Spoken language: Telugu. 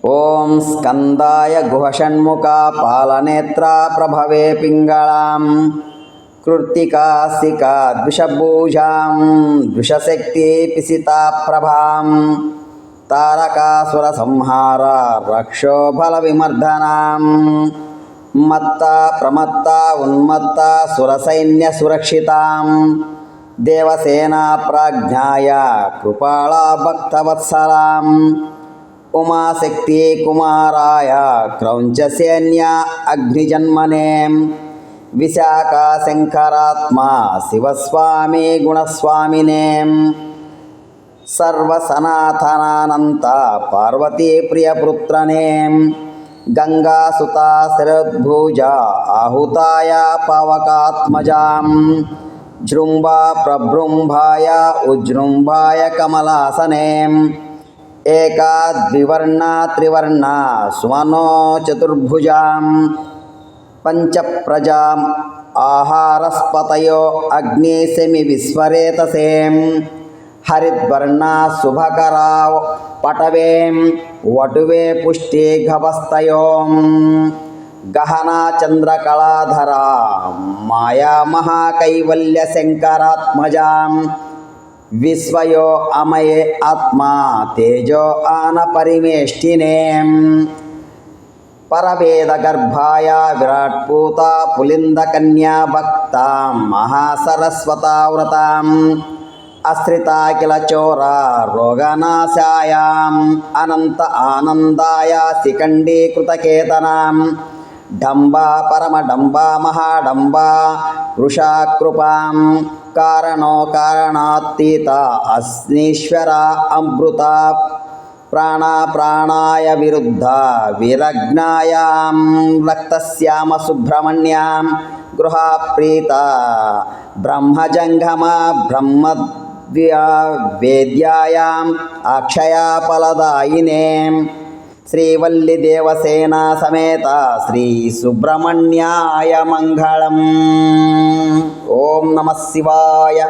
ఓం స్కందాయ గుహషణ్ముఖ పాలనేత్ర ప్రభవే పింగళాం కృత్తికాసికా ద్విషభూజాం ద్విషశక్తి పిసితా ప్రభాం తారకాసుర సంహార రక్షో బల విమర్దనాం మత్త ప్రమత్త ఉన్మత్త సురసైన్య సురక్షితాం దేవసేనా ప్రాజ్ఞాయ కృపాళా భక్తవత్సలాం ఉమాశక్తి కుమారాయ క్రౌంచసేన్య అగ్నిజన్మనే విశాఖ శంకరాత్మా శివస్వామి గుణస్వామినే సర్వసనాతనానంత పార్వతీ ప్రియపుత్రనే గంగాసుత శరద్భుజ ఆహుతాయ పవకాత్మజాం జృంభా ప్రభృంభాయ ఉజృంభాయ కమలాసనే ఏకా ద్వివర్ణా త్రివర్ణా సుమనో చతుర్భుజాం పంచప్రజాం ఆహారస్పతయో అగ్నిశమి విశ్వరేతసేం హరిద్వర్ణా శుభకరా పటవేం వటువే పుష్టిఘవస్తయోం గహనా చంద్రకళాధరా మాయా మహాకైవల్య శంకరాత్మజాం విశ్వయో అమయే ఆత్మా తేజో ఆన పరిమేష్టినే పరవేద గర్భాయ విరాట్ పూత పులింద కన్యా భక్తాం మహాసరస్వతావ్రతాం అశ్రితాకిల చోర రోగనాశాయాం అనంత ఆనందాయ శిఖండీకృతకేతనాం డంబా పరమడంబా మహాడంబా వృషాకృపాం కారణో కారణాతీత అస్నీశ్వర అమృత ప్రాణాయ విరుద్ధ విరగ్నాయాం రక్తశ్యామ సుబ్రహ్మణ్యాం గృహప్రీత బ్రహ్మజంగమ వేద్యాయాం అక్షయా ఫలదాయినే శ్రీవల్లి దేవసేనా సమేత శ్రీ సుబ్రహ్మణ్యాయ మంగళం. ఓం నమః శివాయ.